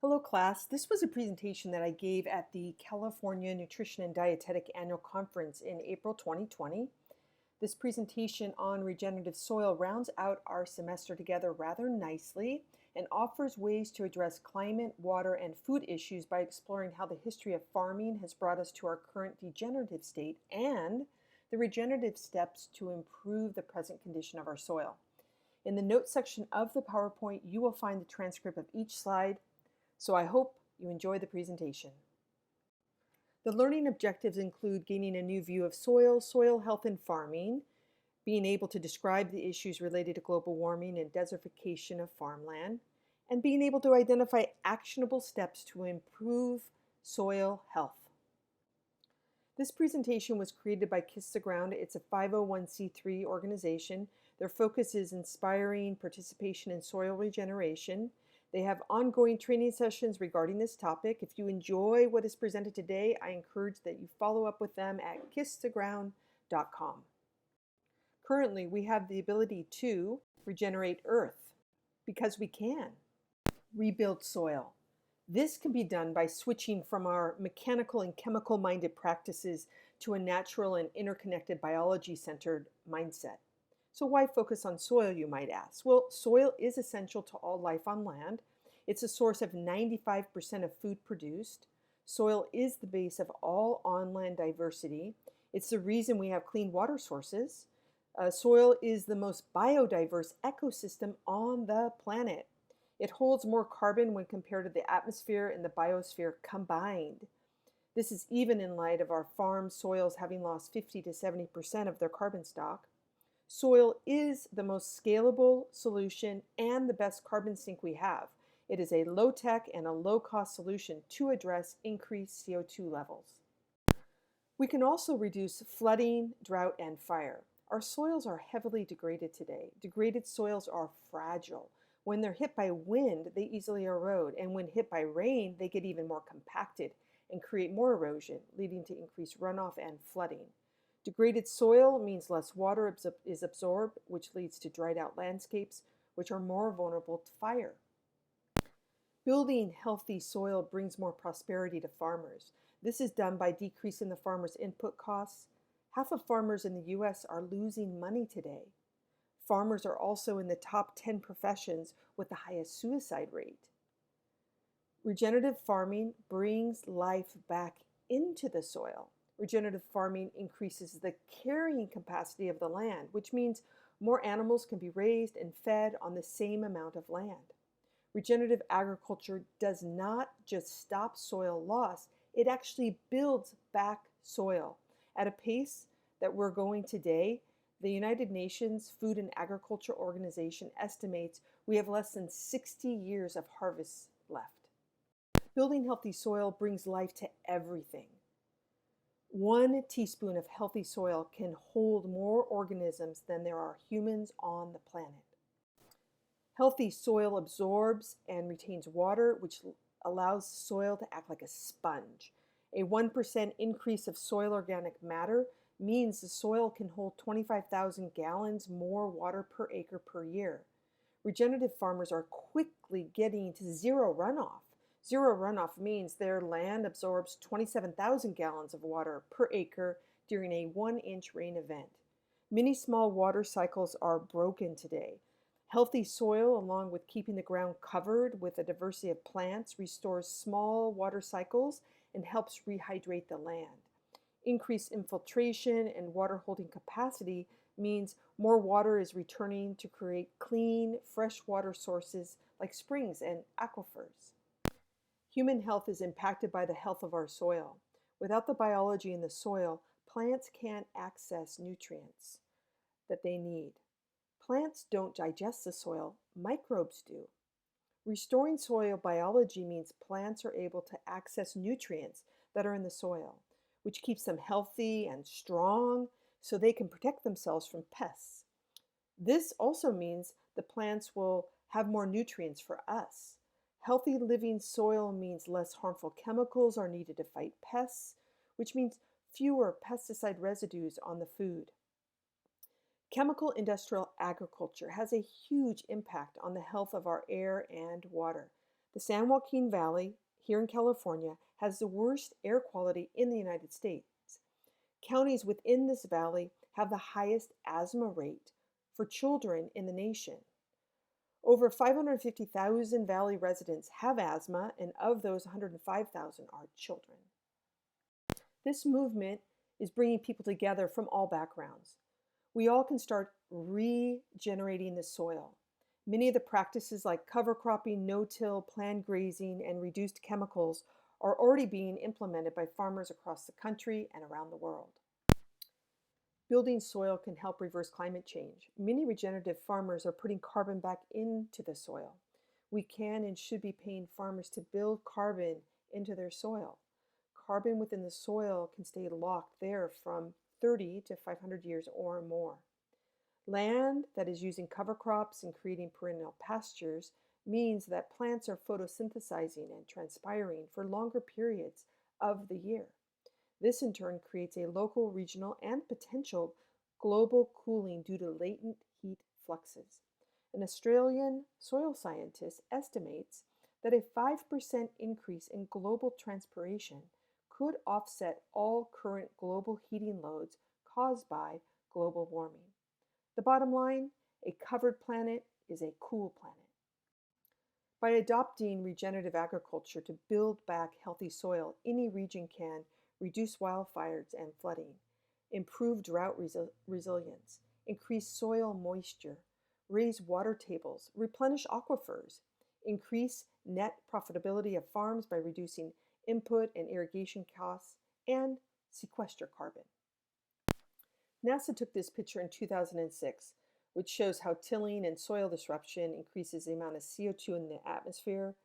Hello class, this was a presentation that I gave at the California Nutrition and Dietetic Annual Conference in April 2020. This presentation on regenerative soil rounds out our semester together rather nicely and offers ways to address climate, water, and food issues by exploring how the history of farming has brought us to our current degenerative state and the regenerative steps to improve the present condition of our soil. In the notes section of the PowerPoint, you will find the transcript of each slide, so I hope you enjoy the presentation. The learning objectives include gaining a new view of soil, soil health and farming, being able to describe the issues related to global warming and desertification of farmland, and being able to identify actionable steps to improve soil health. This presentation was created by Kiss the Ground. It's a 501c3 organization. Their focus is inspiring participation in soil regeneration. They have ongoing training sessions regarding this topic. If you enjoy what is presented today, I encourage that you follow up with them at kisstheground.com. Currently, we have the ability to regenerate earth because we can rebuild soil. This can be done by switching from our mechanical and chemical-minded practices to a natural and interconnected biology-centered mindset. So why focus on soil, you might ask? Well, soil is essential to all life on land. It's a source of 95% of food produced. Soil is the base of all on-land diversity. It's the reason we have clean water sources. Soil is the most biodiverse ecosystem on the planet. It holds more carbon when compared to the atmosphere and the biosphere combined. This is even in light of our farm soils having lost 50 to 70% of their carbon stock. Soil is the most scalable solution and the best carbon sink we have. It is a low-tech and a low-cost solution to address increased CO2 levels. We can also reduce flooding, drought, and fire. Our soils are heavily degraded today. Degraded soils are fragile. When they're hit by wind, they easily erode, and when hit by rain, they get even more compacted and create more erosion, leading to increased runoff and flooding. Degraded soil means less water is absorbed, which leads to dried out landscapes, which are more vulnerable to fire. Building healthy soil brings more prosperity to farmers. This is done by decreasing the farmers' input costs. Half of farmers in the U.S. are losing money today. Farmers are also in the top 10 professions with the highest suicide rate. Regenerative farming brings life back into the soil. Regenerative farming increases the carrying capacity of the land, which means more animals can be raised and fed on the same amount of land. Regenerative agriculture does not just stop soil loss, it actually builds back soil. At a pace that we're going today, the United Nations Food and Agriculture Organization estimates we have less than 60 years of harvest left. Building healthy soil brings life to everything. 1 teaspoon of healthy soil can hold more organisms than there are humans on the planet. Healthy soil absorbs and retains water, which allows soil to act like a sponge. A 1% increase of soil organic matter means the soil can hold 25,000 gallons more water per acre per year. Regenerative farmers are quickly getting to zero runoff. Zero runoff means their land absorbs 27,000 gallons of water per acre during a 1-inch rain event. Many small water cycles are broken today. Healthy soil, along with keeping the ground covered with a diversity of plants, restores small water cycles and helps rehydrate the land. Increased infiltration and water holding capacity means more water is returning to create clean, fresh water sources like springs and aquifers. Human health is impacted by the health of our soil. Without the biology in the soil, plants can't access nutrients that they need. Plants don't digest the soil, microbes do. Restoring soil biology means plants are able to access nutrients that are in the soil, which keeps them healthy and strong so they can protect themselves from pests. This also means the plants will have more nutrients for us. Healthy living soil means less harmful chemicals are needed to fight pests, which means fewer pesticide residues on the food. Chemical industrial agriculture has a huge impact on the health of our air and water. The San Joaquin Valley, here in California, has the worst air quality in the United States. Counties within this valley have the highest asthma rate for children in the nation. Over 550,000 valley residents have asthma, and of those, 105,000 are children. This movement is bringing people together from all backgrounds. We all can start regenerating the soil. Many of the practices like cover cropping, no-till, planned grazing, and reduced chemicals are already being implemented by farmers across the country and around the world. Building soil can help reverse climate change. Many regenerative farmers are putting carbon back into the soil. We can and should be paying farmers to build carbon into their soil. Carbon within the soil can stay locked there from 30 to 500 years or more. Land that is using cover crops and creating perennial pastures means that plants are photosynthesizing and transpiring for longer periods of the year. This in turn creates a local, regional, and potential global cooling due to latent heat fluxes. An Australian soil scientist estimates that a 5% increase in global transpiration could offset all current global heating loads caused by global warming. The bottom line, a covered planet is a cool planet. By adopting regenerative agriculture to build back healthy soil, any region can reduce wildfires and flooding, improve drought resilience, increase soil moisture, raise water tables, replenish aquifers, increase net profitability of farms by reducing input and irrigation costs, and sequester carbon. NASA took this picture in 2006, which shows how tilling and soil disruption increases the amount of CO2 in the atmosphere,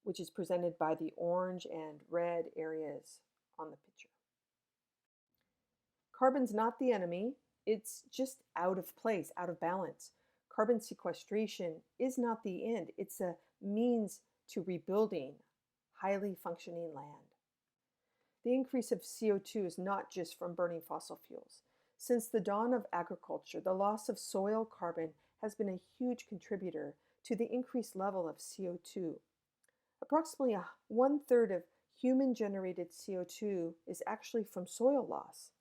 which is presented by the orange and red areas on the picture. Carbon's not the enemy, it's just out of place, out of balance. Carbon sequestration is not the end, it's a means to rebuilding highly functioning land. The increase of CO2 is not just from burning fossil fuels. Since the dawn of agriculture, the loss of soil carbon has been a huge contributor to the increased level of CO2. Approximately 1/3 of human-generated CO2 is actually from soil loss.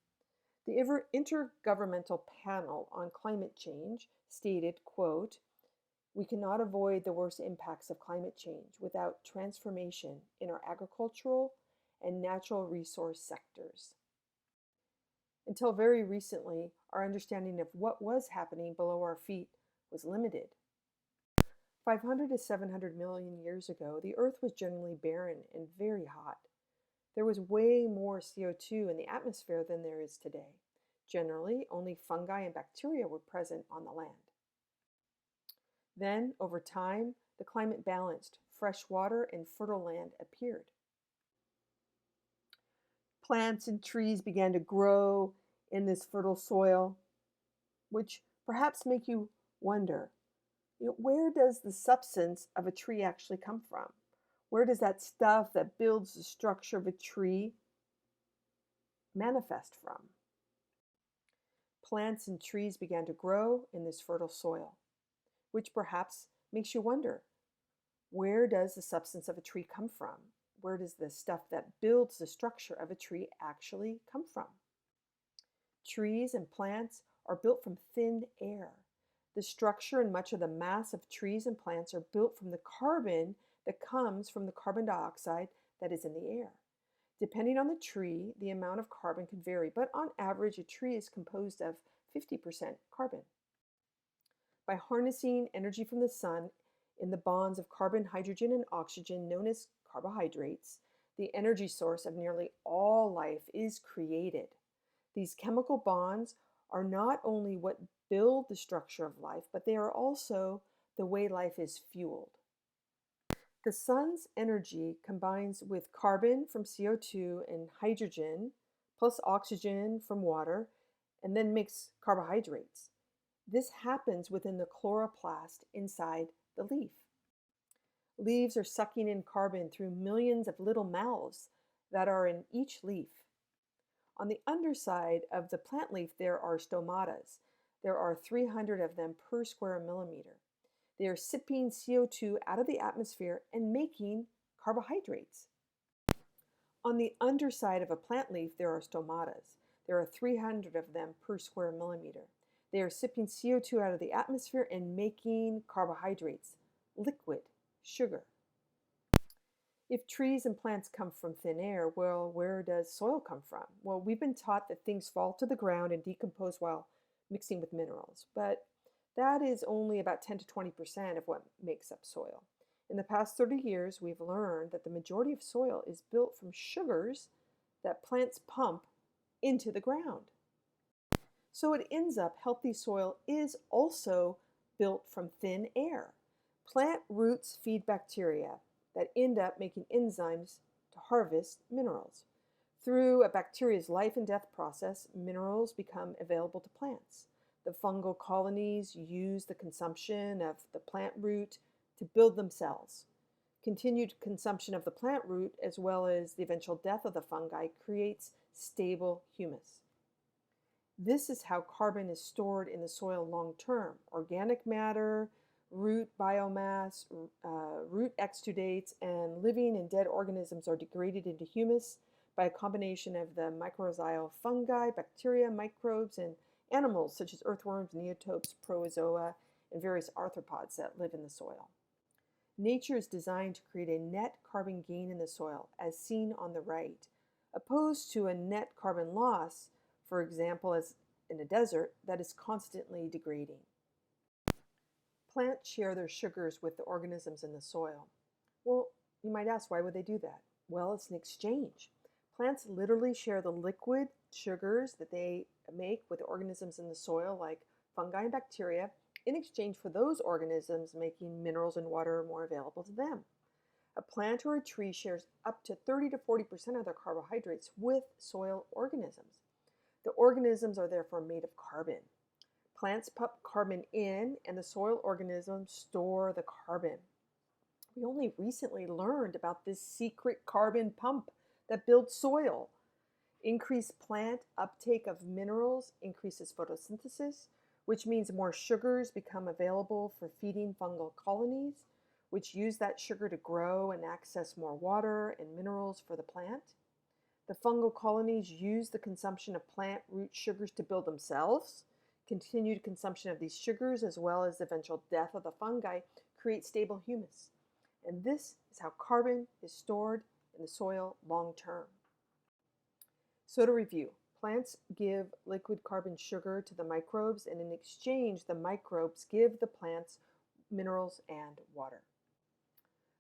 The Intergovernmental Panel on Climate Change stated, quote, "We cannot avoid the worst impacts of climate change without transformation in our agricultural and natural resource sectors." Until very recently, our understanding of what was happening below our feet was limited. 500 to 700 million years ago, the Earth was generally barren and very hot. There was way more CO2 in the atmosphere than there is today. Generally, only fungi and bacteria were present on the land. Then, over time, the climate balanced. Fresh water and fertile land appeared. Plants and trees began to grow in this fertile soil, which perhaps make you wonder, where does the substance of a tree actually come from? Where does that stuff that builds the structure of a tree manifest from? Plants and trees began to grow in this fertile soil, which perhaps makes you wonder, where does the substance of a tree come from? Where does the stuff that builds the structure of a tree actually come from? Trees and plants are built from thin air. The structure and much of the mass of trees and plants are built from the carbon that comes from the carbon dioxide that is in the air. Depending on the tree, the amount of carbon can vary, but on average, a tree is composed of 50% carbon. By harnessing energy from the sun in the bonds of carbon, hydrogen, and oxygen known as carbohydrates, the energy source of nearly all life is created. These chemical bonds are not only what build the structure of life, but they are also the way life is fueled. The sun's energy combines with carbon from CO2 and hydrogen, plus oxygen from water, and then makes carbohydrates. This happens within the chloroplast inside the leaf. Leaves are sucking in carbon through millions of little mouths that are in each leaf. On the underside of the plant leaf, there are stomatas. There are 300 of them per square millimeter. They are sipping CO2 out of the atmosphere and making carbohydrates. On the underside of a plant leaf, there are stomatas. There are 300 of them per square millimeter. They are sipping CO2 out of the atmosphere and making carbohydrates, liquid sugar. If trees and plants come from thin air, well, where does soil come from? Well, we've been taught that things fall to the ground and decompose while mixing with minerals, but that is only about 10 to 20% of what makes up soil. In the past 30 years, we've learned that the majority of soil is built from sugars that plants pump into the ground. So it ends up healthy soil is also built from thin air. Plant roots feed bacteria that end up making enzymes to harvest minerals. Through a bacteria's life and death process, minerals become available to plants. The fungal colonies use the consumption of the plant root to build themselves. Continued consumption of the plant root, as well as the eventual death of the fungi, creates stable humus. This is how carbon is stored in the soil long term. Organic matter, root biomass, root exudates, and living and dead organisms are degraded into humus by a combination of the mycorrhizal fungi, bacteria, microbes, and animals such as earthworms, neotops, protozoa, and various arthropods that live in the soil. Nature is designed to create a net carbon gain in the soil, as seen on the right, opposed to a net carbon loss, for example, as in a desert, that is constantly degrading. Plants share their sugars with the organisms in the soil. Well, you might ask, why would they do that? Well, it's an exchange. Plants literally share the liquid sugars that they make with the organisms in the soil, like fungi and bacteria, in exchange for those organisms making minerals and water more available to them. A plant or a tree shares up to 30 to 40% of their carbohydrates with soil organisms. The organisms are therefore made of carbon. Plants pump carbon in, and the soil organisms store the carbon. We only recently learned about this secret carbon pump that builds soil. Increased plant uptake of minerals increases photosynthesis, which means more sugars become available for feeding fungal colonies, which use that sugar to grow and access more water and minerals for the plant. The fungal colonies use the consumption of plant root sugars to build themselves. Continued consumption of these sugars, as well as the eventual death of the fungi, create stable humus. And this is how carbon is stored in the soil long term. So to review, plants give liquid carbon sugar to the microbes, and in exchange, the microbes give the plants minerals and water.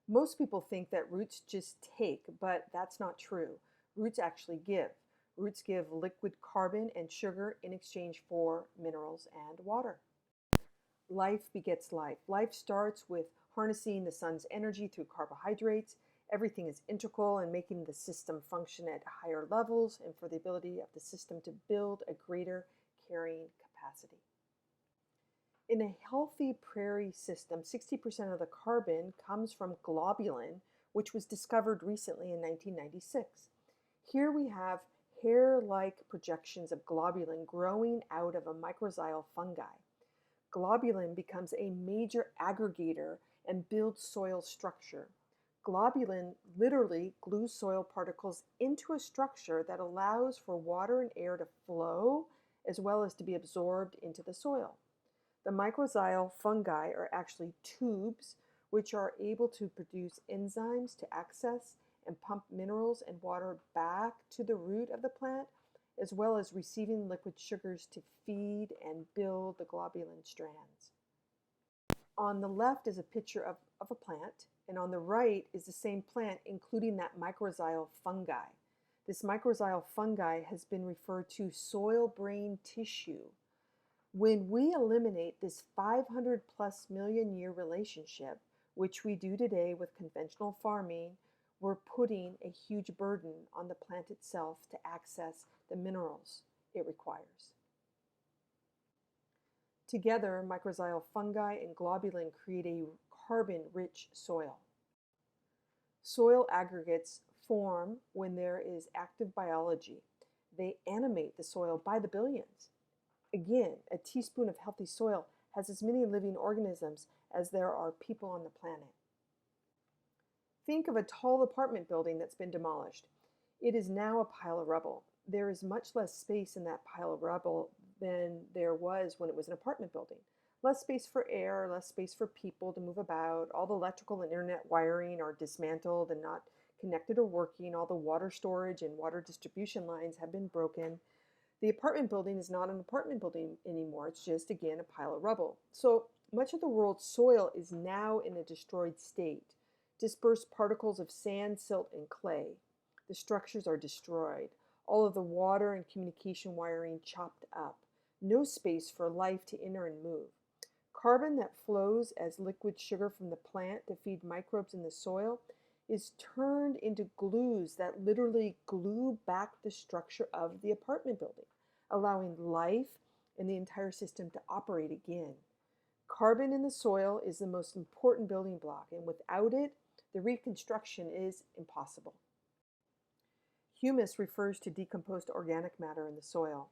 Most people think that roots just take, but that's not true. Roots actually give. Roots give liquid carbon and sugar in exchange for minerals and water. Life begets life. Life starts with harnessing the sun's energy through carbohydrates. Everything is integral in making the system function at higher levels and for the ability of the system to build a greater carrying capacity. In a healthy prairie system, 60% of the carbon comes from globulin, which was discovered recently in 1996. Here we have hair-like projections of globulin growing out of a mycorrhizal fungi. Globulin becomes a major aggregator and builds soil structure. Globulin literally glues soil particles into a structure that allows for water and air to flow as well as to be absorbed into the soil. The mycorrhizal fungi are actually tubes which are able to produce enzymes to access and pump minerals and water back to the root of the plant, as well as receiving liquid sugars to feed and build the globulin strands. On the left is a picture of a plant, and on the right is the same plant, including that mycorrhizal fungi. This mycorrhizal fungi has been referred to soil brain tissue. When we eliminate this 500 plus million year relationship, which we do today with conventional farming, we're putting a huge burden on the plant itself to access the minerals it requires. Together, mycorrhizal fungi and globulin create a carbon-rich soil. Soil aggregates form when there is active biology. They animate the soil by the billions. Again, a teaspoon of healthy soil has as many living organisms as there are people on the planet. Think of a tall apartment building that's been demolished. It is now a pile of rubble. There is much less space in that pile of rubble than there was when it was an apartment building. Less space for air, less space for people to move about. All the electrical and internet wiring are dismantled and not connected or working. All the water storage and water distribution lines have been broken. The apartment building is not an apartment building anymore. It's just, again, a pile of rubble. So much of the world's soil is now in a destroyed state. Dispersed particles of sand, silt, and clay. The structures are destroyed. All of the water and communication wiring chopped up. No space for life to enter and move. Carbon that flows as liquid sugar from the plant to feed microbes in the soil is turned into glues that literally glue back the structure of the apartment building, allowing life and the entire system to operate again. Carbon in the soil is the most important building block, and without it, the reconstruction is impossible. Humus refers to decomposed organic matter in the soil.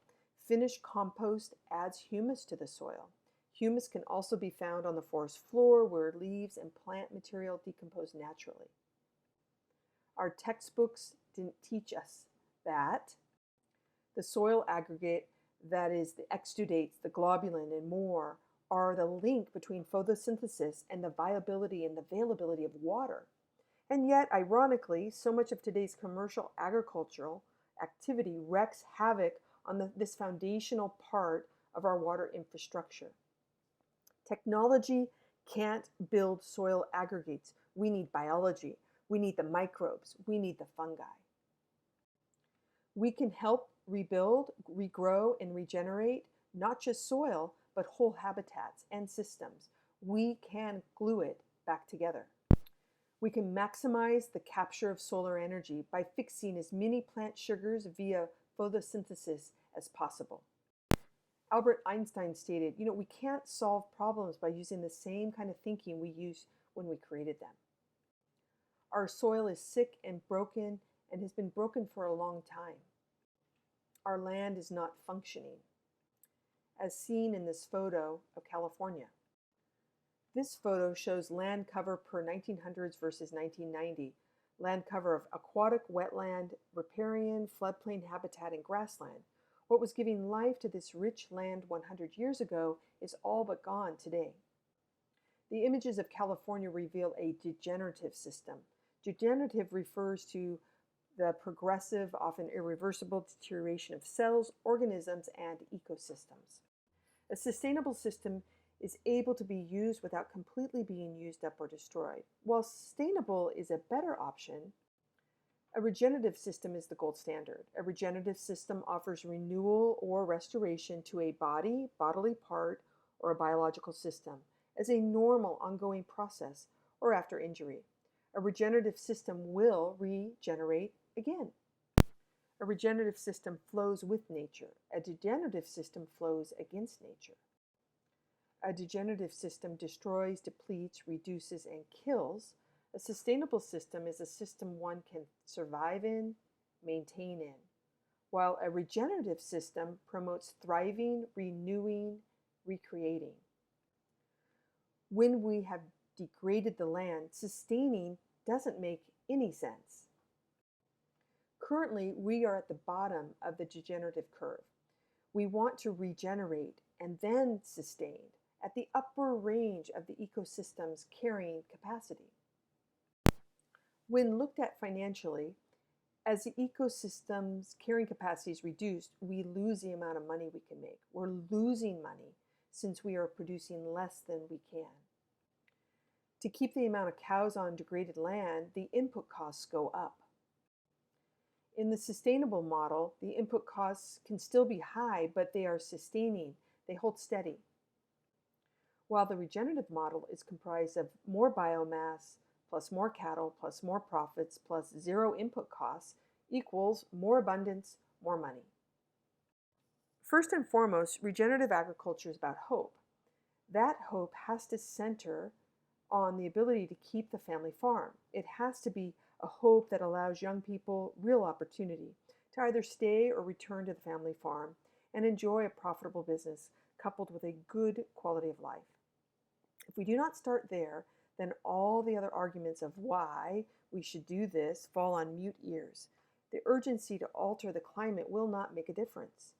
Finished compost adds humus to the soil. Humus can also be found on the forest floor where leaves and plant material decompose naturally. Our textbooks didn't teach us that. The soil aggregate, that is the exudates, the globulin, and more, are the link between photosynthesis and the viability and the availability of water. And yet, ironically, so much of today's commercial agricultural activity wreaks havoc on this foundational part of our water infrastructure. Technology can't build soil aggregates. We need biology. We need the microbes. We need the fungi. We can help rebuild, regrow, and regenerate not just soil, but whole habitats and systems. We can glue it back together. We can maximize the capture of solar energy by fixing as many plant sugars via photosynthesis as possible. Albert Einstein stated, we can't solve problems by using the same kind of thinking we used when we created them. Our soil is sick and broken and has been broken for a long time. Our land is not functioning, as seen in this photo of California. This photo shows land cover per 1900s versus 1990. Land cover of aquatic, wetland, riparian, floodplain habitat, and grassland. What was giving life to this rich land 100 years ago is all but gone today. The images of California reveal a degenerative system. Degenerative refers to the progressive, often irreversible deterioration of cells, organisms, and ecosystems. A sustainable system is able to be used without completely being used up or destroyed. While sustainable is a better option, a regenerative system is the gold standard. A regenerative system offers renewal or restoration to a body, bodily part, or a biological system as a normal ongoing process or after injury. A regenerative system will regenerate again. A regenerative system flows with nature. A degenerative system flows against nature. A degenerative system destroys, depletes, reduces, and kills. A sustainable system is a system one can survive in, maintain in, while a regenerative system promotes thriving, renewing, recreating. When we have degraded the land, sustaining doesn't make any sense. Currently, we are at the bottom of the degenerative curve. We want to regenerate and then sustain at the upper range of the ecosystem's carrying capacity. When looked at financially, as the ecosystem's carrying capacity is reduced, we lose the amount of money we can make. We're losing money since we are producing less than we can. To keep the amount of cows on degraded land, the input costs go up. In the sustainable model, the input costs can still be high, but they are sustaining. They hold steady. While the regenerative model is comprised of more biomass, plus more cattle, plus more profits, plus zero input costs, equals more abundance, more money. First and foremost, regenerative agriculture is about hope. That hope has to center on the ability to keep the family farm. It has to be a hope that allows young people real opportunity to either stay or return to the family farm and enjoy a profitable business coupled with a good quality of life. If we do not start there, then all the other arguments of why we should do this fall on mute ears. The urgency to alter the climate will not make a difference.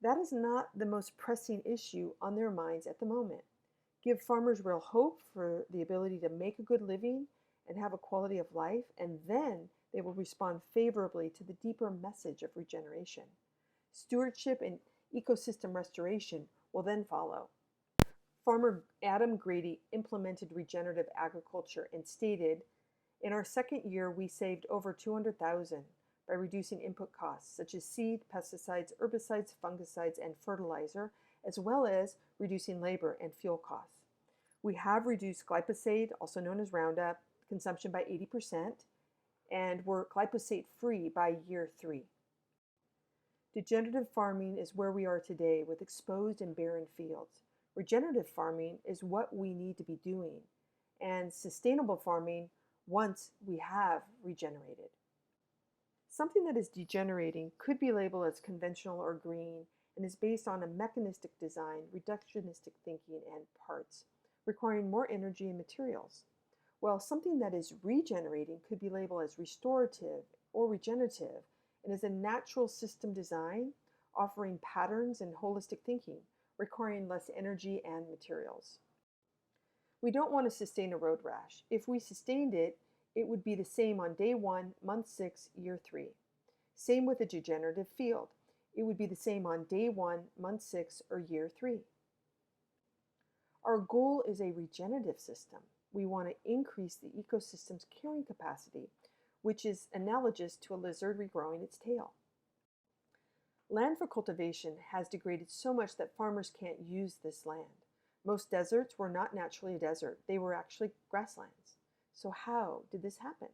That is not the most pressing issue on their minds at the moment. Give farmers real hope for the ability to make a good living and have a quality of life, and then they will respond favorably to the deeper message of regeneration. Stewardship and ecosystem restoration will then follow. Farmer Adam Grady implemented regenerative agriculture and stated, "In our second year, we saved over 200,000 by reducing input costs such as seed, pesticides, herbicides, fungicides, and fertilizer, as well as reducing labor and fuel costs. We have reduced glyphosate, also known as Roundup, consumption by 80%, and we're glyphosate-free by year 3. Degenerative farming is where we are today with exposed and barren fields. Regenerative farming is what we need to be doing, and sustainable farming once we have regenerated. Something that is degenerating could be labeled as conventional or green and is based on a mechanistic design, reductionistic thinking, and parts, requiring more energy and materials. While something that is regenerating could be labeled as restorative or regenerative and is a natural system design, offering patterns and holistic thinking, requiring less energy and materials. We don't want to sustain a road rash. If we sustained it, it would be the same on day 1, month 6, year 3. Same with a degenerative field. It would be the same on day 1, month 6, or year 3. Our goal is a regenerative system. We want to increase the ecosystem's carrying capacity, which is analogous to a lizard regrowing its tail. Land for cultivation has degraded so much that farmers can't use this land. Most deserts were not naturally a desert. They were actually grasslands. So how did this happen?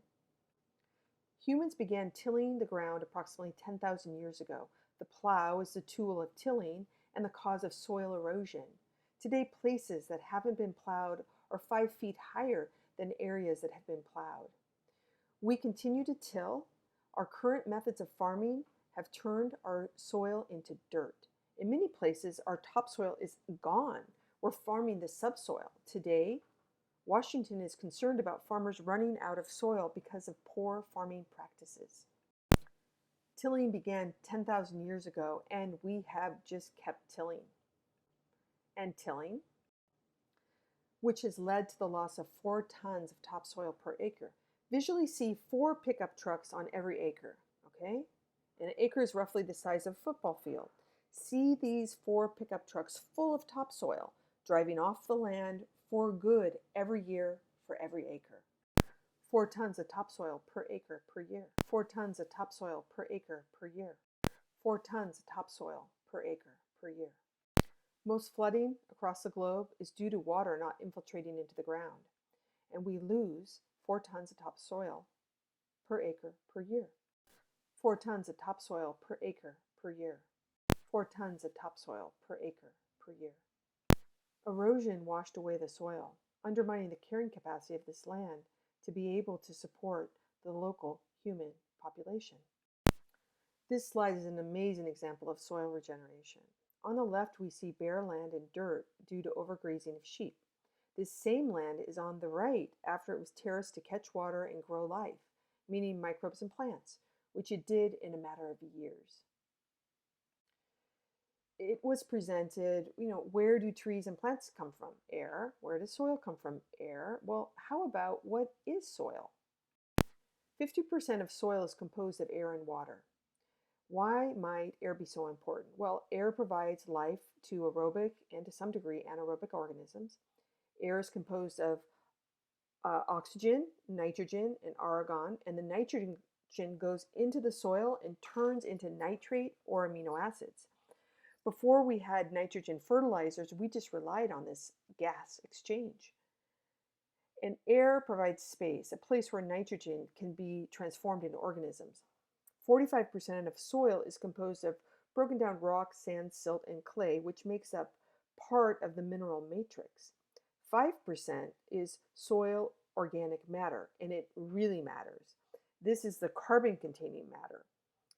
Humans began tilling the ground approximately 10,000 years ago. The plow is the tool of tilling and the cause of soil erosion. Today, places that haven't been plowed are 5 feet higher than areas that have been plowed. We continue to till. Our current methods of farming have turned our soil into dirt. In many places, our topsoil is gone. We're farming the subsoil. Today, Washington is concerned about farmers running out of soil because of poor farming practices. Tilling began 10,000 years ago, and we have just kept tilling and tilling, which has led to the loss of 4 tons of topsoil per acre. Visually see 4 pickup trucks on every acre, okay? And an acre is roughly the size of a football field. See these 4 pickup trucks full of topsoil driving off the land for good every year for every acre. 4 tons of topsoil per acre per year. 4 tons of topsoil per acre per year. 4 tons of topsoil per acre per year. Most flooding across the globe is due to water not infiltrating into the ground, and we lose 4 tons of topsoil per acre per year. 4 tons of topsoil per acre per year. 4 tons of topsoil per acre per year. Erosion washed away the soil, undermining the carrying capacity of this land to be able to support the local human population. This slide is an amazing example of soil regeneration. On the left, we see bare land and dirt due to overgrazing of sheep. This same land is on the right after it was terraced to catch water and grow life, meaning microbes and plants, which it did in a matter of years. It was presented, where do trees and plants come from? Air. Where does soil come from? Air. Well, how about what is soil? 50% of soil is composed of air and water. Why might air be so important? Well, air provides life to aerobic and to some degree anaerobic organisms. Air is composed of oxygen, nitrogen, and argon, and the nitrogen goes into the soil and turns into nitrate or amino acids. Before we had nitrogen fertilizers, we just relied on this gas exchange. And air provides space, a place where nitrogen can be transformed into organisms. 45% of soil is composed of broken down rock, sand, silt, and clay, which makes up part of the mineral matrix. 5% is soil organic matter, and it really matters. This is the carbon-containing matter.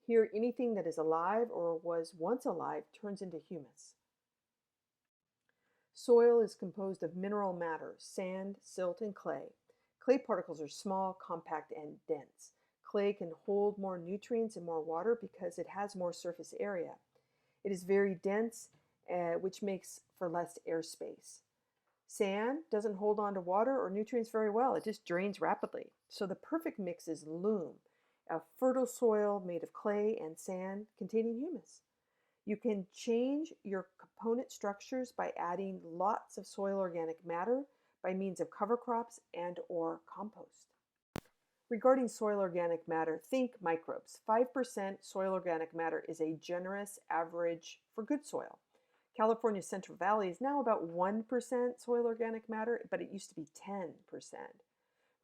Here, anything that is alive or was once alive turns into humus. Soil is composed of mineral matter, sand, silt, and clay. Clay particles are small, compact, and dense. Clay can hold more nutrients and more water because it has more surface area. It is very dense, which makes for less airspace. Sand doesn't hold on to water or nutrients very well. It just drains rapidly. So the perfect mix is loam, a fertile soil made of clay and sand containing humus. You can change your component structures by adding lots of soil organic matter by means of cover crops and or compost. Regarding soil organic matter, think microbes. 5% soil organic matter is a generous average for good soil. California's Central Valley is now about 1% soil organic matter, but it used to be 10%.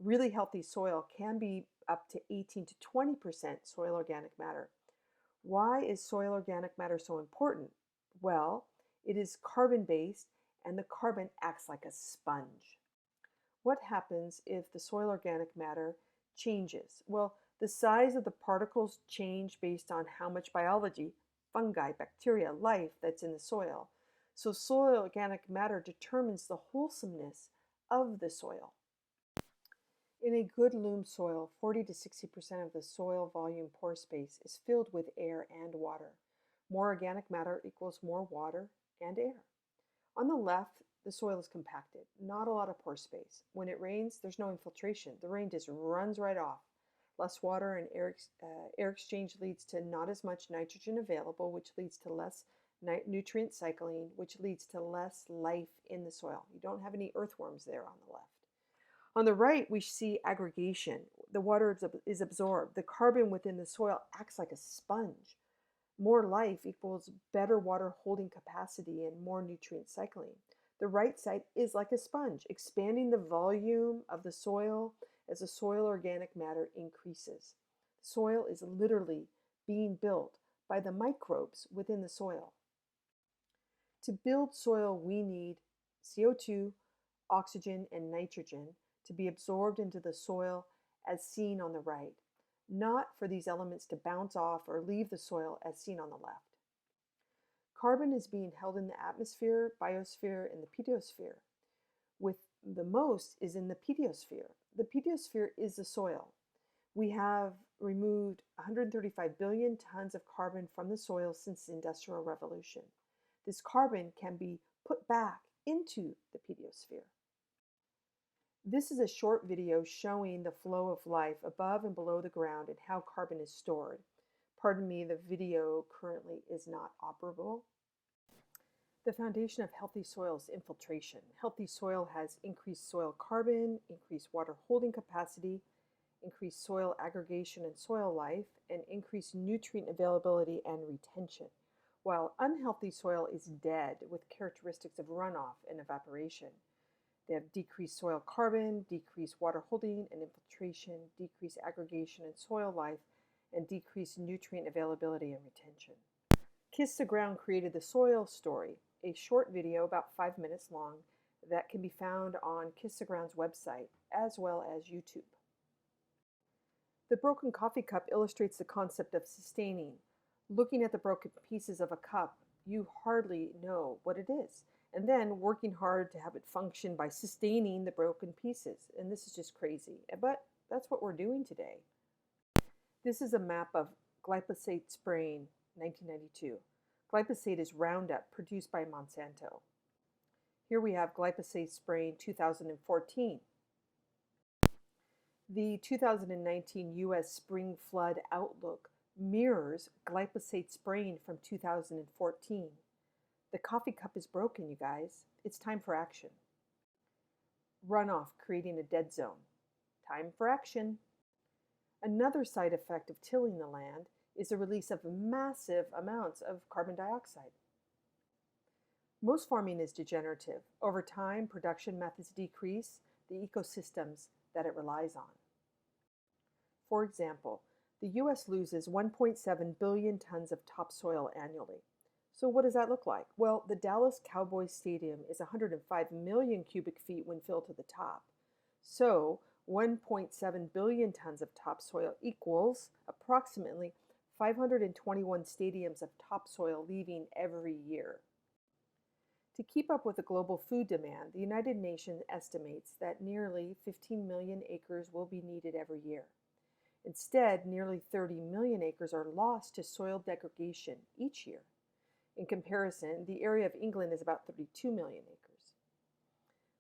Really healthy soil can be up to 18 to 20% soil organic matter. Why is soil organic matter so important? Well, it is carbon-based, and the carbon acts like a sponge. What happens if the soil organic matter changes? Well, the size of the particles change based on how much biology, fungi, bacteria, life that's in the soil. So soil organic matter determines the wholesomeness of the soil. In a good loam soil, 40 to 60% of the soil volume pore space is filled with air and water. More organic matter equals more water and air. On the left, the soil is compacted, not a lot of pore space. When it rains, there's no infiltration. The rain just runs right off. Less water and air exchange leads to not as much nitrogen available, which leads to less nutrient cycling, which leads to less life in the soil. You don't have any earthworms there on the left. On the right, we see aggregation. The water is absorbed. The carbon within the soil acts like a sponge. More life equals better water holding capacity and more nutrient cycling. The right side is like a sponge, expanding the volume of the soil as the soil organic matter increases. The soil is literally being built by the microbes within the soil. To build soil, we need CO2, oxygen, and nitrogen to be absorbed into the soil as seen on the right, not for these elements to bounce off or leave the soil as seen on the left. Carbon is being held in the atmosphere, biosphere, and the pedosphere. With the most is in the pedosphere. The pedosphere is the soil. We have removed 135 billion tons of carbon from the soil since the Industrial Revolution. This carbon can be put back into the pedosphere. This is a short video showing the flow of life above and below the ground and how carbon is stored. Pardon me, the video currently is not operable. The foundation of healthy soil is infiltration. Healthy soil has increased soil carbon, increased water holding capacity, increased soil aggregation and soil life, and increased nutrient availability and retention, while unhealthy soil is dead with characteristics of runoff and evaporation. They have decreased soil carbon, decreased water holding and infiltration, decreased aggregation and soil life, and decreased nutrient availability and retention. Kiss the Ground created the Soil Story, a short video about 5 minutes long that can be found on Kiss the Ground's website as well as YouTube. The broken coffee cup illustrates the concept of sustaining. Looking at the broken pieces of a cup, you hardly know what it is, and then working hard to have it function by sustaining the broken pieces. And this is just crazy, but that's what we're doing today. This is a map of glyphosate spraying, 1992. Glyphosate is Roundup produced by Monsanto. Here we have glyphosate spraying 2014. The 2019 U.S. spring flood outlook mirrors glyphosate spraying from 2014. The coffee cup is broken, you guys. It's time for action. Runoff creating a dead zone. Time for action. Another side effect of tilling the land is the release of massive amounts of carbon dioxide. Most farming is degenerative. Over time, production methods decrease the ecosystems that it relies on. For example, the U.S. loses 1.7 billion tons of topsoil annually. So what does that look like? Well, the Dallas Cowboys Stadium is 105 million cubic feet when filled to the top. So 1.7 billion tons of topsoil equals approximately 521 stadiums of topsoil leaving every year. To keep up with the global food demand, the United Nations estimates that nearly 15 million acres will be needed every year. Instead, nearly 30 million acres are lost to soil degradation each year. In comparison, the area of England is about 32 million acres.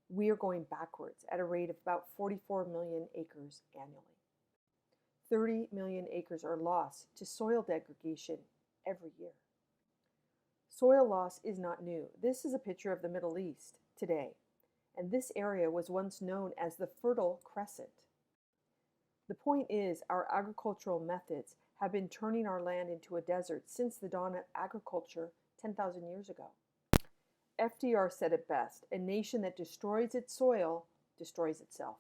We are going backwards at a rate of about 44 million acres annually. 30 million acres are lost to soil degradation every year. Soil loss is not new. This is a picture of the Middle East today, and this area was once known as the Fertile Crescent. The point is, our agricultural methods have been turning our land into a desert since the dawn of agriculture 10,000 years ago. FDR said it best, a nation that destroys its soil destroys itself.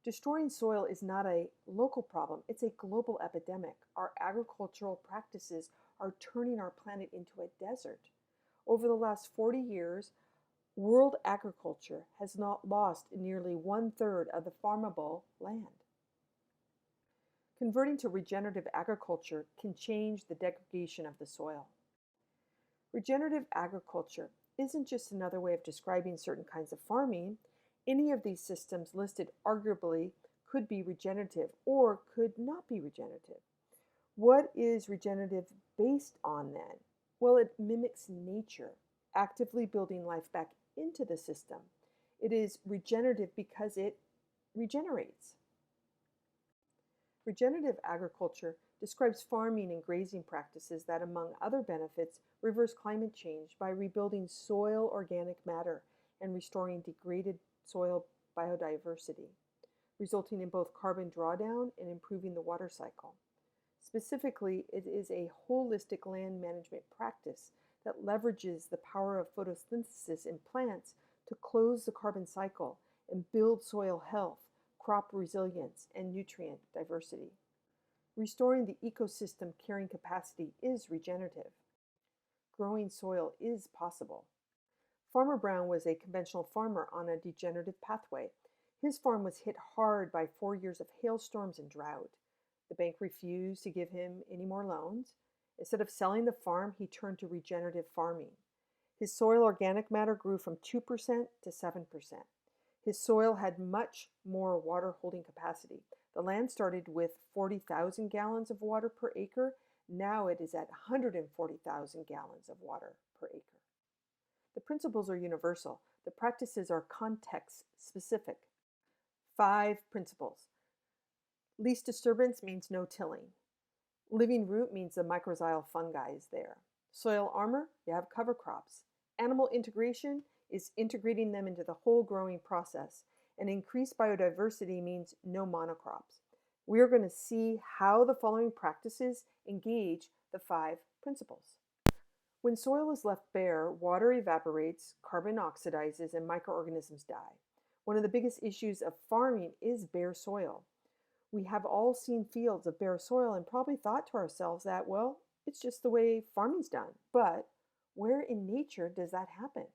Destroying soil is not a local problem, it's a global epidemic. Our agricultural practices are turning our planet into a desert. Over the last 40 years, world agriculture has not lost nearly 1/3 of the farmable land. Converting to regenerative agriculture can change the degradation of the soil. Regenerative agriculture isn't just another way of describing certain kinds of farming. Any of these systems listed arguably could be regenerative or could not be regenerative. What is regenerative based on then? Well, it mimics nature, actively building life back into the system. It is regenerative because it regenerates. Regenerative agriculture describes farming and grazing practices that, among other benefits, reverse climate change by rebuilding soil organic matter and restoring degraded soil biodiversity, resulting in both carbon drawdown and improving the water cycle. Specifically, it is a holistic land management practice that leverages the power of photosynthesis in plants to close the carbon cycle and build soil health, crop resilience, and nutrient diversity. Restoring the ecosystem carrying capacity is regenerative. Growing soil is possible. Farmer Brown was a conventional farmer on a degenerative pathway. His farm was hit hard by 4 years of hailstorms and drought. The bank refused to give him any more loans. Instead of selling the farm, he turned to regenerative farming. His soil organic matter grew from 2% to 7%. His soil had much more water holding capacity. The land started with 40,000 gallons of water per acre. Now it is at 140,000 gallons of water per acre. The principles are universal. The practices are context specific. 5 principles. Least disturbance means no tilling. Living root means the mycorrhizal fungi is there. Soil armor, you have cover crops. Animal integration is integrating them into the whole growing process. And increased biodiversity means no monocrops. We are going to see how the following practices engage the 5 principles. When soil is left bare, water evaporates, carbon oxidizes, and microorganisms die. One of the biggest issues of farming is bare soil. We have all seen fields of bare soil and probably thought to ourselves that, well, it's just the way farming's done. But where in nature does that happen?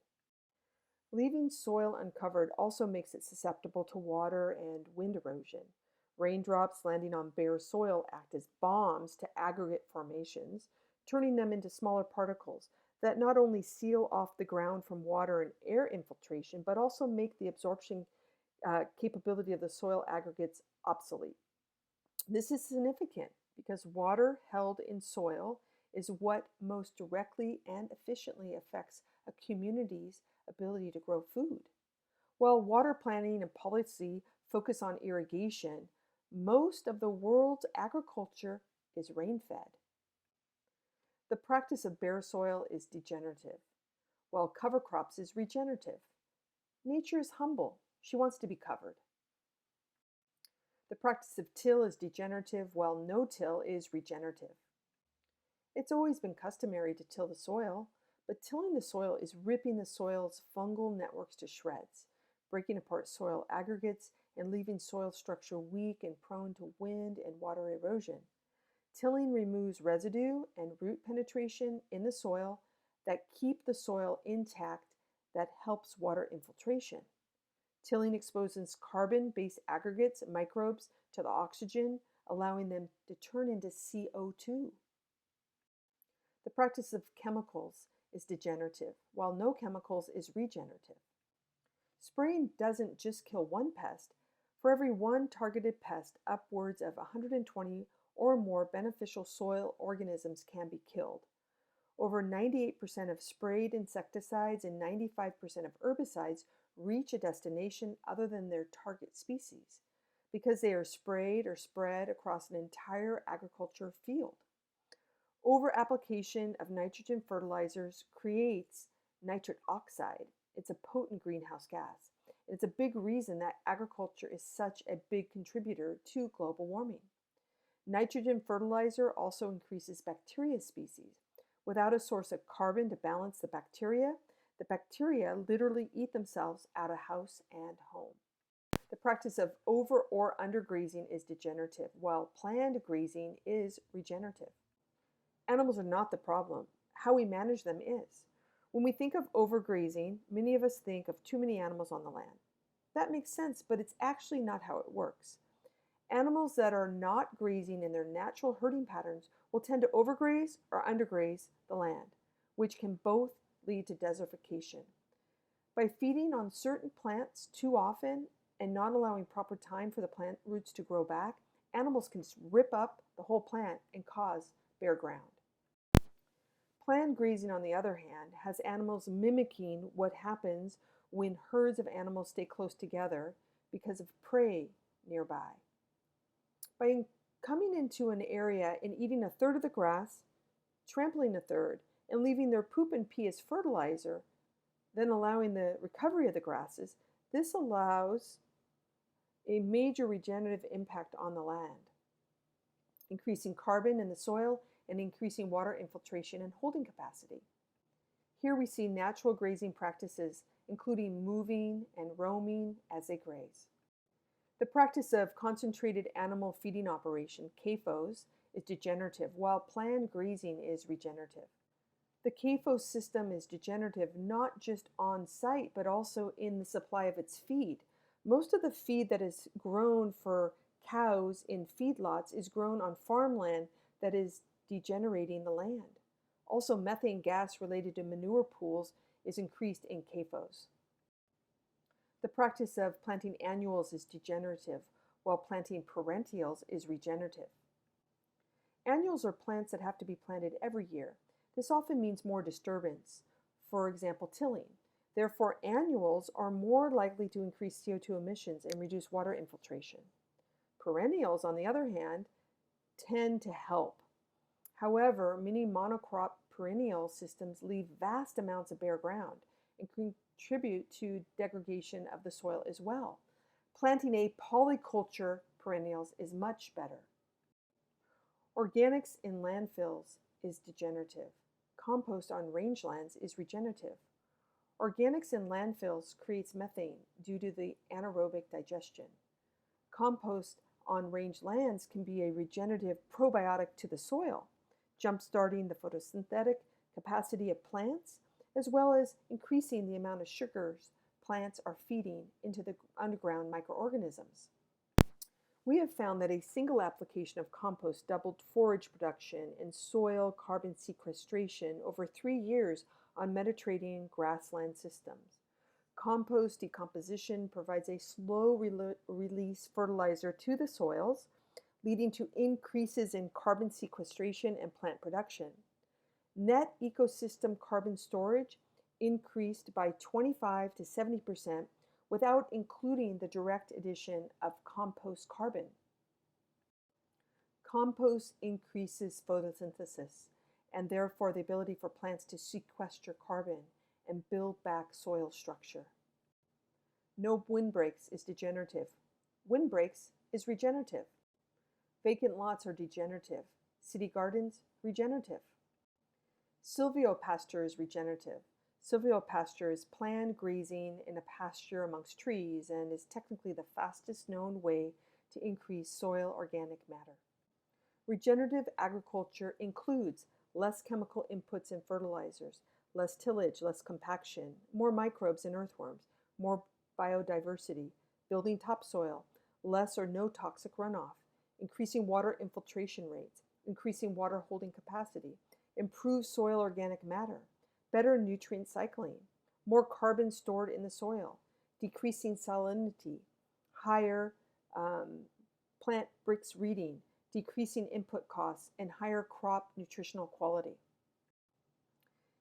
Leaving soil uncovered also makes it susceptible to water and wind erosion. Raindrops landing on bare soil act as bombs to aggregate formations, turning them into smaller particles that not only seal off the ground from water and air infiltration, but also make the absorption capability of the soil aggregates obsolete. This is significant because water held in soil is what most directly and efficiently affects a community's ability to grow food. While water planning and policy focus on irrigation, most of the world's agriculture is rain-fed. The practice of bare soil is degenerative, while cover crops is regenerative. Nature is humble. She wants to be covered. The practice of till is degenerative, while no-till is regenerative. It's always been customary to till the soil, but tilling the soil is ripping the soil's fungal networks to shreds, breaking apart soil aggregates and leaving soil structure weak and prone to wind and water erosion. Tilling removes residue and root penetration in the soil that keep the soil intact, that helps water infiltration. Tilling exposes carbon-based aggregates and microbes to the oxygen, allowing them to turn into CO2. The practice of chemicals is degenerative, while no chemicals is regenerative. Spraying doesn't just kill one pest. For every one targeted pest, upwards of 120 or more beneficial soil organisms can be killed. Over 98% of sprayed insecticides and 95% of herbicides reach a destination other than their target species because they are sprayed or spread across an entire agriculture field. Over-application of nitrogen fertilizers creates nitric oxide. It's a potent greenhouse gas. It's a big reason that agriculture is such a big contributor to global warming. Nitrogen fertilizer also increases bacteria species. Without a source of carbon to balance the bacteria literally eat themselves out of house and home. The practice of over or undergrazing is degenerative, while planned grazing is regenerative. Animals are not the problem. How we manage them is. When we think of overgrazing, many of us think of too many animals on the land. That makes sense, but it's actually not how it works. Animals that are not grazing in their natural herding patterns will tend to overgraze or undergraze the land, which can both lead to desertification. By feeding on certain plants too often and not allowing proper time for the plant roots to grow back, animals can rip up the whole plant and cause bare ground. Planned grazing, on the other hand, has animals mimicking what happens when herds of animals stay close together because of prey nearby. By coming into an area and eating a third of the grass, trampling a third, and leaving their poop and pee as fertilizer, then allowing the recovery of the grasses, this allows a major regenerative impact on the land, increasing carbon in the soil and increasing water infiltration and holding capacity. Here we see natural grazing practices, including moving and roaming as they graze. The practice of concentrated animal feeding operation, CAFOs, is degenerative, while planned grazing is regenerative. The CAFO system is degenerative not just on site, but also in the supply of its feed. Most of the feed that is grown for cows in feedlots is grown on farmland that is degenerating the land. Also, methane gas related to manure pools is increased in CAFOs. The practice of planting annuals is degenerative, while planting perennials is regenerative. Annuals are plants that have to be planted every year. This often means more disturbance, for example, tilling. Therefore, annuals are more likely to increase CO2 emissions and reduce water infiltration. Perennials, on the other hand, tend to help. However, many monocrop perennial systems leave vast amounts of bare ground and contribute to degradation of the soil as well. Planting a polyculture perennials is much better. Organics in landfills is degenerative. Compost on rangelands is regenerative. Organics in landfills creates methane due to the anaerobic digestion. Compost on rangelands can be a regenerative probiotic to the soil, jump-starting the photosynthetic capacity of plants, as well as increasing the amount of sugars plants are feeding into the underground microorganisms. We have found that a single application of compost doubled forage production and soil carbon sequestration over 3 years on Mediterranean grassland systems. Compost decomposition provides a slow release fertilizer to the soils, leading to increases in carbon sequestration and plant production. Net ecosystem carbon storage increased by 25 to 70% without including the direct addition of compost carbon. Compost increases photosynthesis and therefore the ability for plants to sequester carbon and build back soil structure. No windbreaks is degenerative. Windbreaks is regenerative. Vacant lots are degenerative. City gardens, regenerative. Silvopasture is regenerative. Silvopasture is planned grazing in a pasture amongst trees and is technically the fastest known way to increase soil organic matter. Regenerative agriculture includes less chemical inputs and fertilizers, less tillage, less compaction, more microbes and earthworms, more biodiversity, building topsoil, less or no toxic runoff, increasing water infiltration rates, increasing water holding capacity, improve soil organic matter, better nutrient cycling, more carbon stored in the soil, decreasing salinity, higher plant Brix reading, decreasing input costs, and higher crop nutritional quality.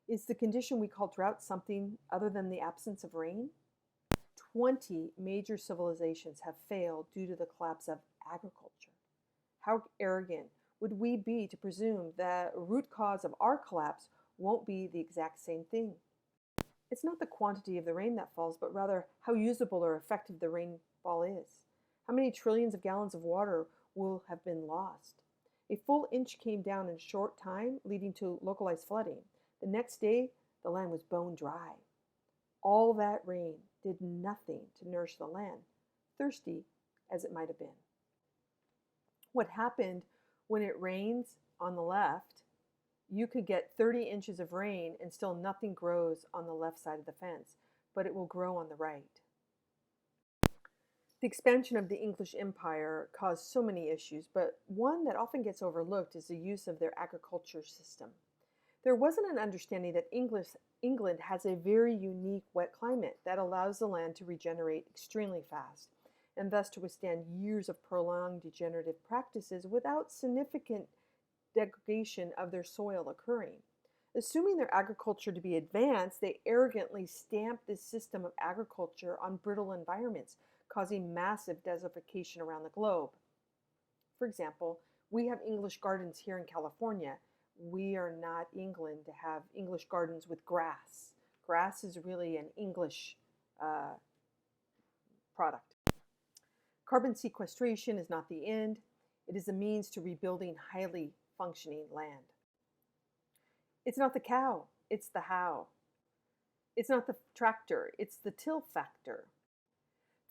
Is the condition we call drought something other than the absence of rain? 20 major civilizations have failed due to the collapse of agriculture. How arrogant would we be to presume the root cause of our collapse won't be the exact same thing? It's not the quantity of the rain that falls, but rather how usable or effective the rainfall is. How many trillions of gallons of water will have been lost? A full inch came down in a short time, leading to localized flooding. The next day, the land was bone dry. All that rain did nothing to nourish the land, thirsty as it might have been. What happened when it rains on the left, you could get 30 inches of rain and still nothing grows on the left side of the fence, but it will grow on the right. The expansion of the English Empire caused so many issues, but one that often gets overlooked is the use of their agriculture system. There wasn't an understanding that England has a very unique wet climate that allows the land to regenerate extremely fast, and thus to withstand years of prolonged degenerative practices without significant degradation of their soil occurring. Assuming their agriculture to be advanced, they arrogantly stamped this system of agriculture on brittle environments, causing massive desertification around the globe. For example, we have English gardens here in California. We are not England to have English gardens with grass. Grass is really an English product. Carbon sequestration is not the end. It is a means to rebuilding highly functioning land. It's not the cow, it's the how. It's not the tractor, it's the till factor.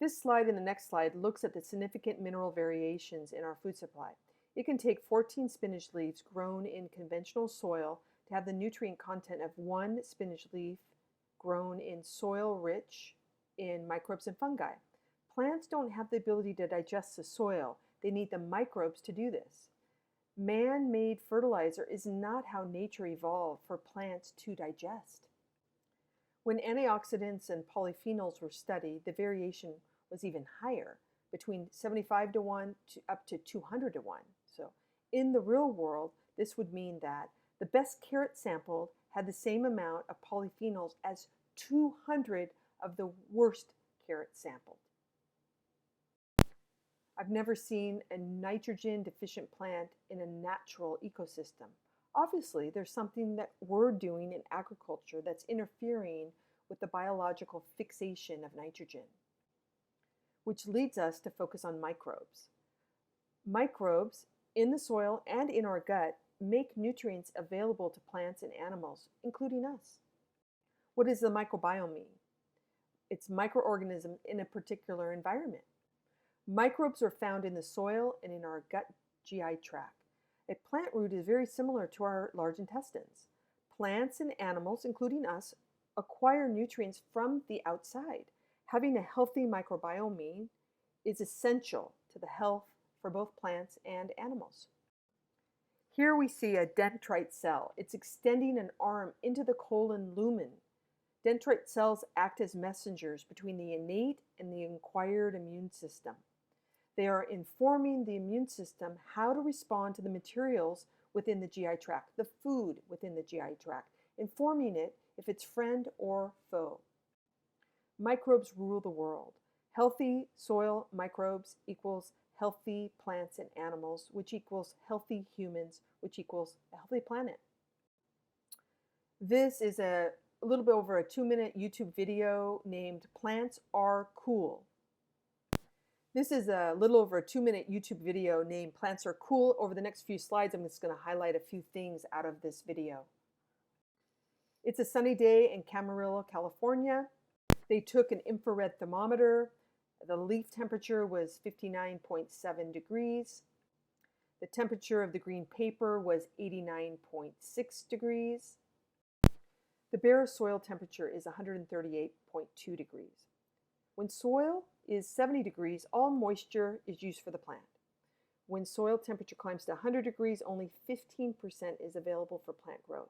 This slide and the next slide looks at the significant mineral variations in our food supply. It can take 14 spinach leaves grown in conventional soil to have the nutrient content of one spinach leaf grown in soil rich in microbes and fungi. Plants don't have the ability to digest the soil. They need the microbes to do this. Man-made fertilizer is not how nature evolved for plants to digest. When antioxidants and polyphenols were studied, the variation was even higher, between 75 to 1 to up to 200 to 1. So in the real world, this would mean that the best carrot sampled had the same amount of polyphenols as 200 of the worst carrots sampled. I've never seen a nitrogen deficient plant in a natural ecosystem. Obviously, there's something that we're doing in agriculture that's interfering with the biological fixation of nitrogen, which leads us to focus on microbes. Microbes in the soil and in our gut make nutrients available to plants and animals, including us. What does the microbiome mean? It's microorganisms in a particular environment. Microbes are found in the soil and in our gut GI tract. A plant root is very similar to our large intestines. Plants and animals, including us, acquire nutrients from the outside. Having a healthy microbiome is essential to the health for both plants and animals. Here we see a dendrite cell. It's extending an arm into the colon lumen. Dendrite cells act as messengers between the innate and the acquired immune system. They are informing the immune system how to respond to the materials within the GI tract, the food within the GI tract, informing it if it's friend or foe. Microbes rule the world. Healthy soil microbes equals healthy plants and animals, which equals healthy humans, which equals a healthy planet. This is a little bit over a 2-minute YouTube video named Plants Are Cool. This is a little over a 2-minute YouTube video named Plants Are Cool. Over the next few slides, I'm just going to highlight a few things out of this video. It's a sunny day in Camarillo, California. They took an infrared thermometer. The leaf temperature was 59.7 degrees. The temperature of the green paper was 89.6 degrees. The bare soil temperature is 138.2 degrees. When soil is 70 degrees, all moisture is used for the plant. When soil temperature climbs to 100 degrees, only 15% is available for plant growth.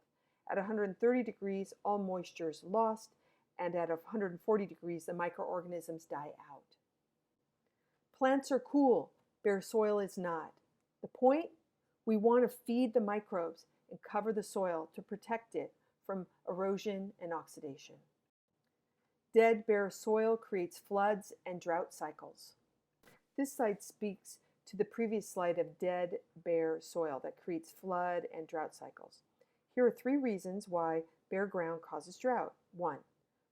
At 130 degrees, all moisture is lost, and at 140 degrees, the microorganisms die out. Plants are cool, bare soil is not. The point? We want to feed the microbes and cover the soil to protect it from erosion and oxidation. Dead, bare soil creates floods and drought cycles. This slide speaks to the previous slide of dead, bare soil that creates flood and drought cycles. Here are 3 reasons why bare ground causes drought. 1,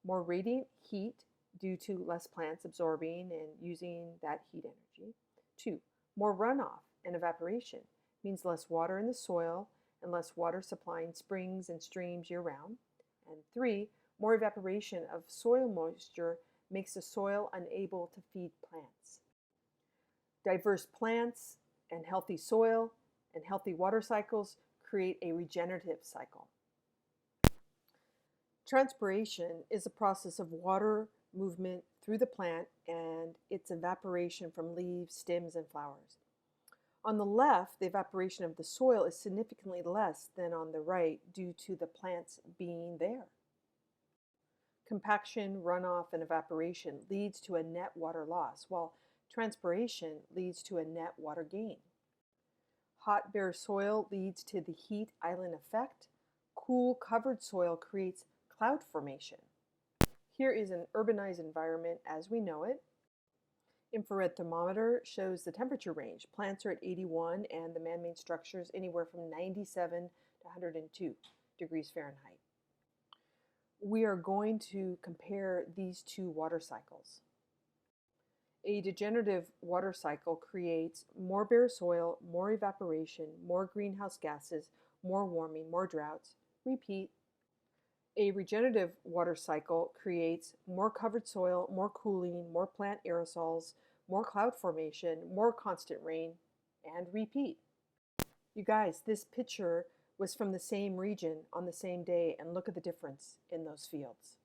more radiant heat due to less plants absorbing and using that heat energy. 2, more runoff and evaporation means less water in the soil and less water supplying springs and streams year-round. And 3, more evaporation of soil moisture makes the soil unable to feed plants. Diverse plants and healthy soil and healthy water cycles create a regenerative cycle. Transpiration is a process of water movement through the plant and its evaporation from leaves, stems, and flowers. On the left, the evaporation of the soil is significantly less than on the right due to the plants being there. Compaction, runoff, and evaporation leads to a net water loss, while transpiration leads to a net water gain. Hot, bare soil leads to the heat island effect. Cool, covered soil creates cloud formation. Here is an urbanized environment as we know it. Infrared thermometer shows the temperature range. Plants are at 81 and the man-made structures anywhere from 97 to 102 degrees Fahrenheit. We are going to compare these 2 water cycles. A degenerative water cycle creates more bare soil, more evaporation, more greenhouse gases, more warming, more droughts. Repeat. A regenerative water cycle creates more covered soil, more cooling, more plant aerosols, more cloud formation, more constant rain, and repeat. You guys, this picture was from the same region on the same day, and look at the difference in those fields.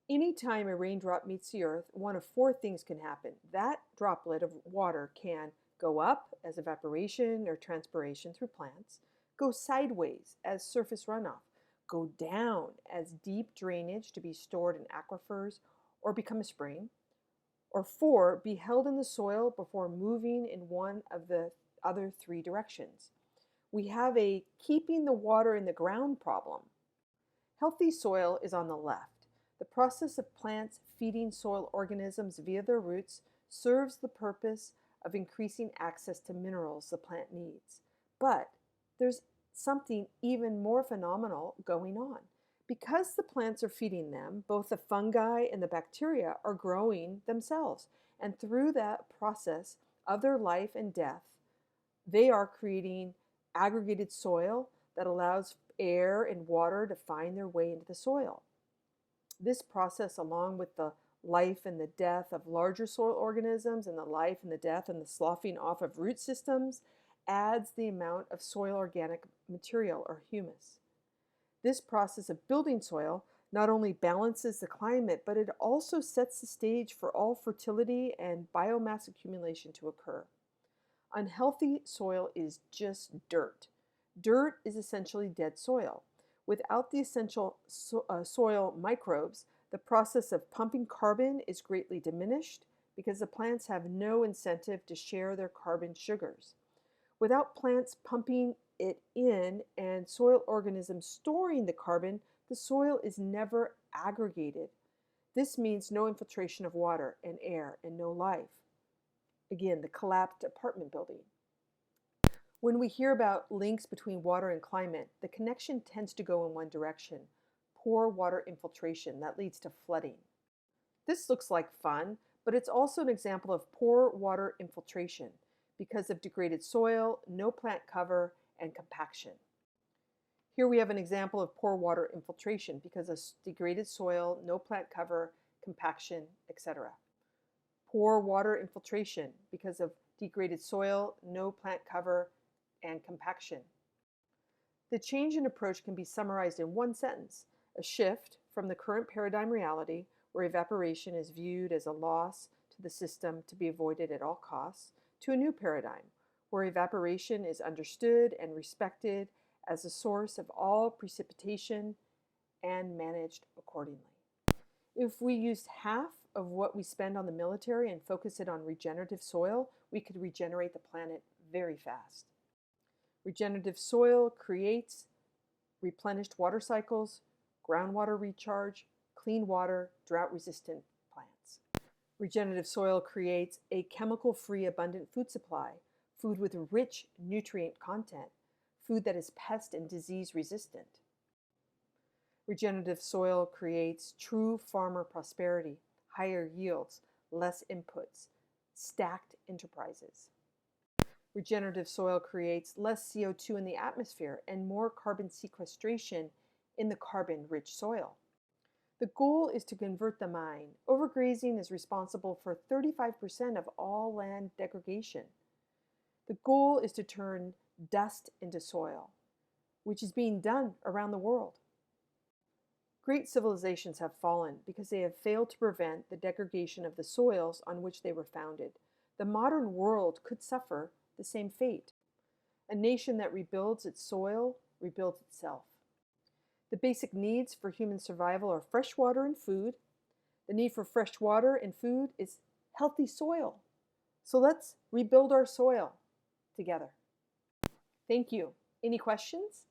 Anytime a raindrop meets the earth, one of 4 things can happen. That droplet of water can go up as evaporation or transpiration through plants, go sideways as surface runoff, go down as deep drainage to be stored in aquifers or become a spring, or 4, be held in the soil before moving in one of the other 3 directions. We have a keeping the water in the ground problem. Healthy soil is on the left. The process of plants feeding soil organisms via their roots serves the purpose of increasing access to minerals the plant needs. But there's something even more phenomenal going on. Because the plants are feeding them, both the fungi and the bacteria are growing themselves. And through that process of their life and death, they are creating aggregated soil that allows air and water to find their way into the soil. This process, along with the life and the death of larger soil organisms and the life and the death and the sloughing off of root systems, adds the amount of soil organic material or humus. This process of building soil not only balances the climate, but it also sets the stage for all fertility and biomass accumulation to occur. Unhealthy soil is just dirt. Dirt is essentially dead soil. Without the essential soil microbes, the process of pumping carbon is greatly diminished because the plants have no incentive to share their carbon sugars. Without plants pumping it in and soil organisms storing the carbon, the soil is never aggregated. This means no infiltration of water and air and no life. Again, the collapsed apartment building. When we hear about links between water and climate, the connection tends to go in one direction: poor water infiltration that leads to flooding. This looks like fun, but it's also an example of poor water infiltration because of degraded soil, no plant cover, and compaction. Here we have an example of poor water infiltration because of degraded soil, no plant cover, compaction, etc. Poor water infiltration because of degraded soil, no plant cover, and compaction. The change in approach can be summarized in one sentence: a shift from the current paradigm reality, where evaporation is viewed as a loss to the system to be avoided at all costs, to a new paradigm, where evaporation is understood and respected as a source of all precipitation and managed accordingly. If we used half of what we spend on the military and focus it on regenerative soil, we could regenerate the planet very fast. Regenerative soil creates replenished water cycles, groundwater recharge, clean water, drought-resistant plants. Regenerative soil creates a chemical-free, abundant food supply, food with rich nutrient content, food that is pest and disease resistant. Regenerative soil creates true farmer prosperity, higher yields, less inputs, stacked enterprises. Regenerative soil creates less CO2 in the atmosphere and more carbon sequestration in the carbon-rich soil. The goal is to convert the mind. Overgrazing is responsible for 35% of all land degradation. The goal is to turn dust into soil, which is being done around the world. Great civilizations have fallen because they have failed to prevent the degradation of the soils on which they were founded. The modern world could suffer the same fate. A nation that rebuilds its soil rebuilds itself. The basic needs for human survival are fresh water and food. The need for fresh water and food is healthy soil. So let's rebuild our soil together. Thank you. Any questions?